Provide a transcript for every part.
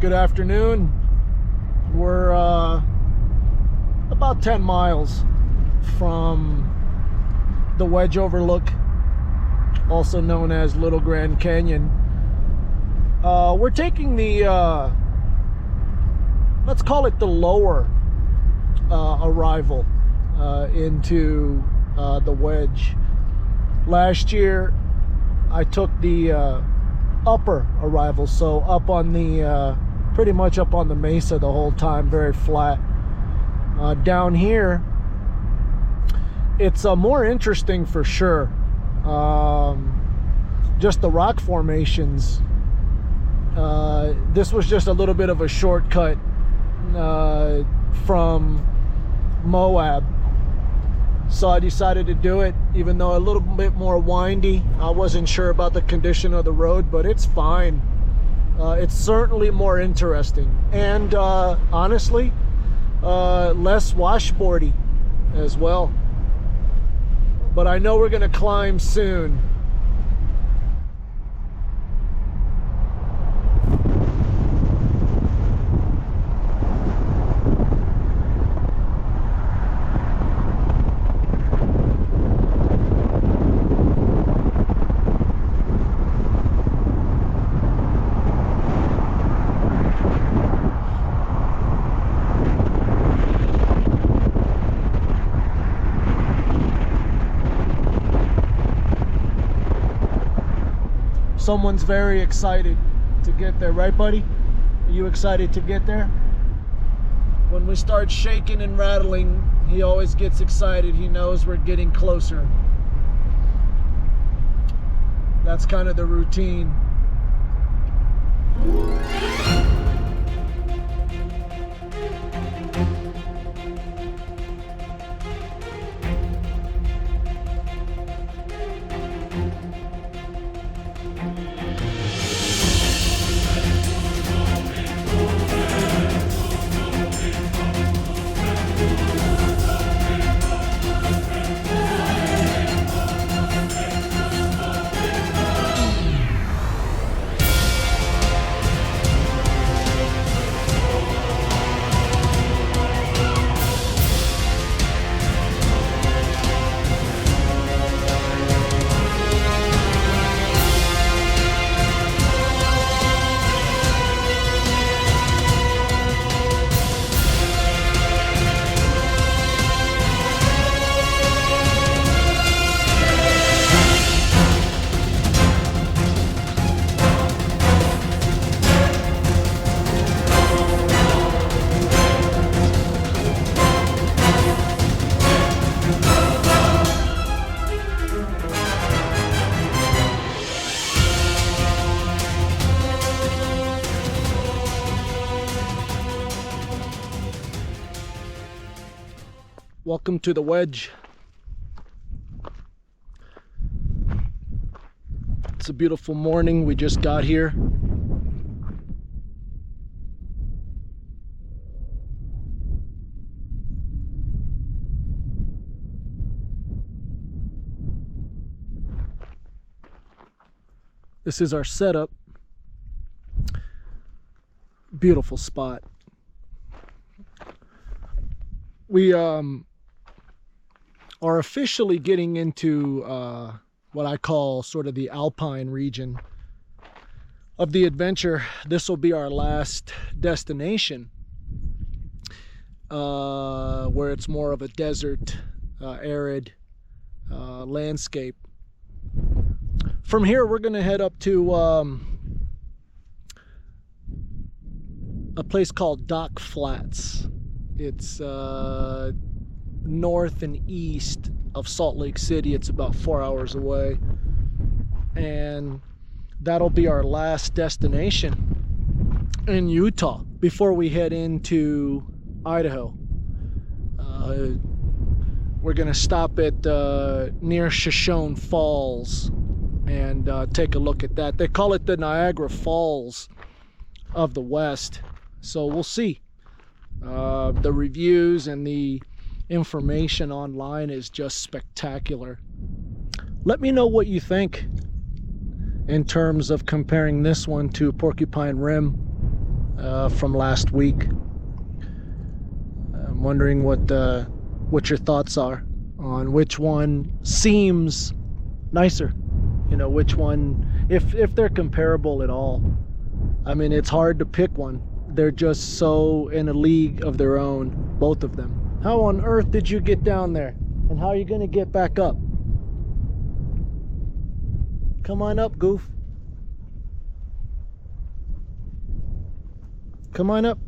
Good afternoon. We're about 10 miles from the Wedge Overlook, also known as Little Grand Canyon. We're taking the, let's call it the lower arrival into the Wedge. Last year I took the upper arrival, so up on the pretty much up on the mesa the whole time, very flat. Down here it's more interesting for sure. Just the rock formations. This was just a little bit of a shortcut from Moab, so I decided to do it, even though a little bit more windy. I wasn't sure about the condition of the road, but it's fine. It's certainly more interesting, and honestly less washboardy as well. But I know we're gonna climb soon. Someone's very excited to get there, right buddy? Are you excited to get there? When we start shaking and rattling, he always gets excited. He knows we're getting closer. That's kind of the routine. Welcome to the Wedge. It's a beautiful morning. We just got here. This is our setup. Beautiful spot. We are officially getting into what I call sort of the alpine region of the adventure. This will be our last destination, where it's more of a desert, arid landscape. From here, we're going to head up to a place called Dock Flats. It's north and east of Salt Lake City. It's about 4 hours away, and that'll be our last destination in Utah before we head into Idaho. We're gonna stop at near Shoshone Falls and take a look at that. They call it the Niagara Falls of the West, so we'll see. The reviews and the information online is just spectacular. Let me know what you think in terms of comparing this one to Porcupine Rim. from last week. I'm wondering what your thoughts are on which one seems nicer. You know, which one, if they're comparable at all. I mean, it's hard to pick one. They're just so in a league of their own, both of them. How on earth did you get down there? And how are you gonna get back up? Come on up, goof. Come on up.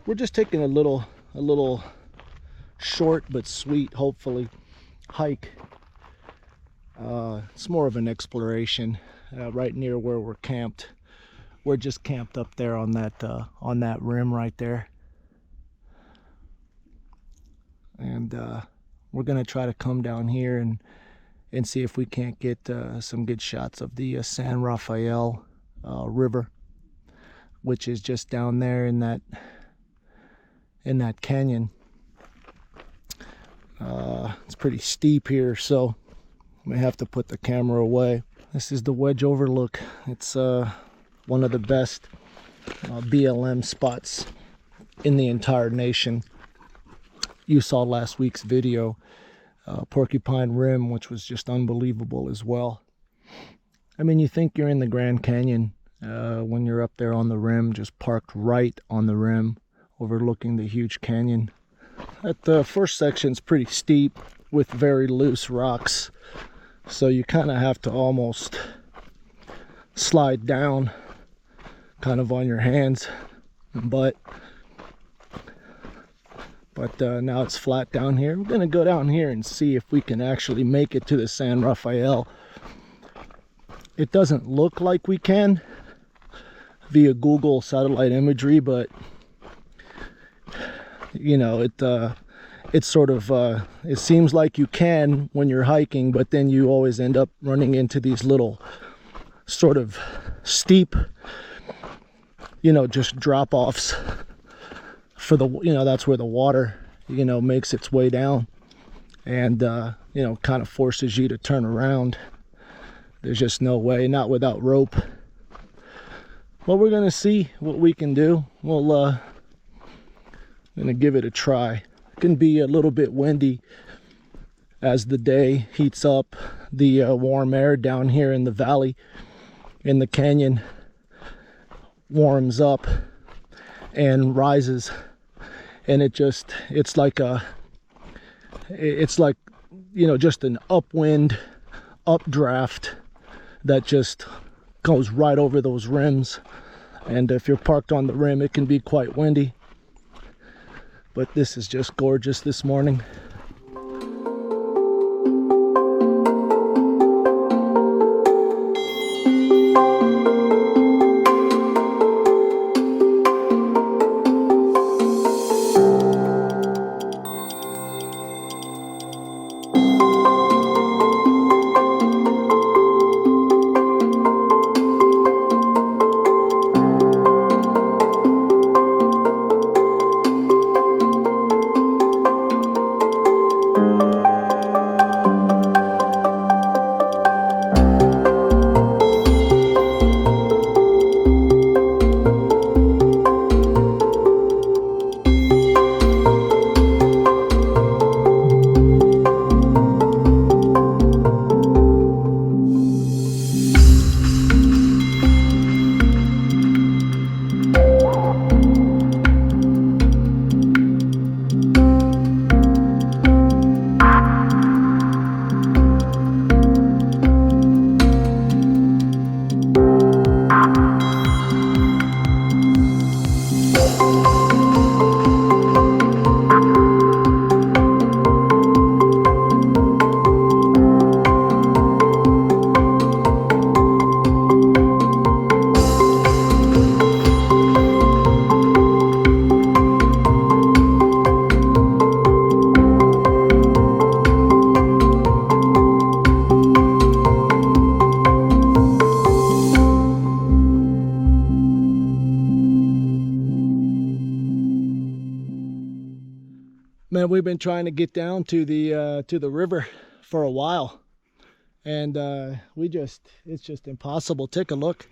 We're just taking a little short but sweet, hopefully, hike. It's more of an exploration right near where we're camped. We're just camped up there on that rim right there, and we're gonna try to come down here and see if we can't get some good shots of the San Rafael River, which is just down there in that canyon. It's pretty steep here, so I may have to put the camera away. This is the Wedge Overlook. It's one of the best BLM spots in the entire nation. You saw last week's video, Porcupine Rim, which was just unbelievable as well. I mean, you think you're in the Grand Canyon when you're up there on the rim, just parked right on the rim, overlooking the huge canyon. That first section's pretty steep with very loose rocks, so you kind of have to almost slide down kind of on your hands, but now it's flat down here. We're gonna go down here and see if we can actually make it to the San Rafael. It doesn't look like we can via Google satellite imagery, but you know, it's sort of it seems like you can when you're hiking, but then you always end up running into these little sort of steep, you know, just drop-offs for the, you know, that's where the water, you know, makes its way down, and you know, kind of forces you to turn around. There's just no way, not without rope. Well, we're gonna see what we can do. We'll gonna give it a try. It can be a little bit windy as the day heats up, the warm air down here in the valley, in the canyon, warms up and rises, and it's like you know, just an upwind, updraft that just goes right over those rims. And if you're parked on the rim, it can be quite windy, but this is just gorgeous this morning. Man, we've been trying to get down to the river for a while, and it's just impossible. Take a look.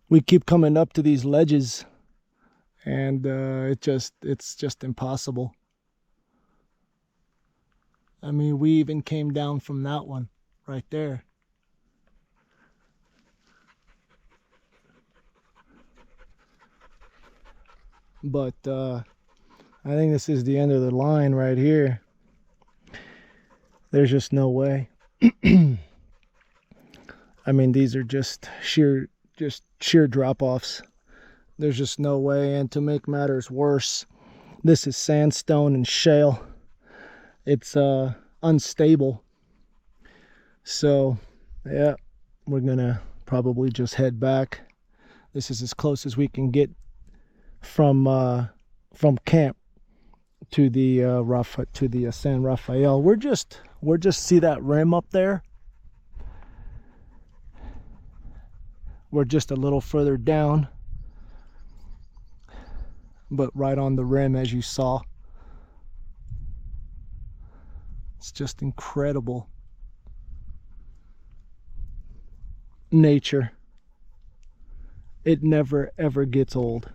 We keep coming up to these ledges, and it's just impossible. I mean, we even came down from that one right there. But I think this is the end of the line right here. There's just no way. I mean, these are just sheer drop-offs. There's just no way. And to make matters worse, this is sandstone and shale. It's unstable. So yeah, we're gonna probably just head back. This is as close as we can get from camp to the San Rafael. We're just see that rim up there. We're just a little further down, but right on the rim, as you saw. It's just incredible. Nature. It never ever gets old.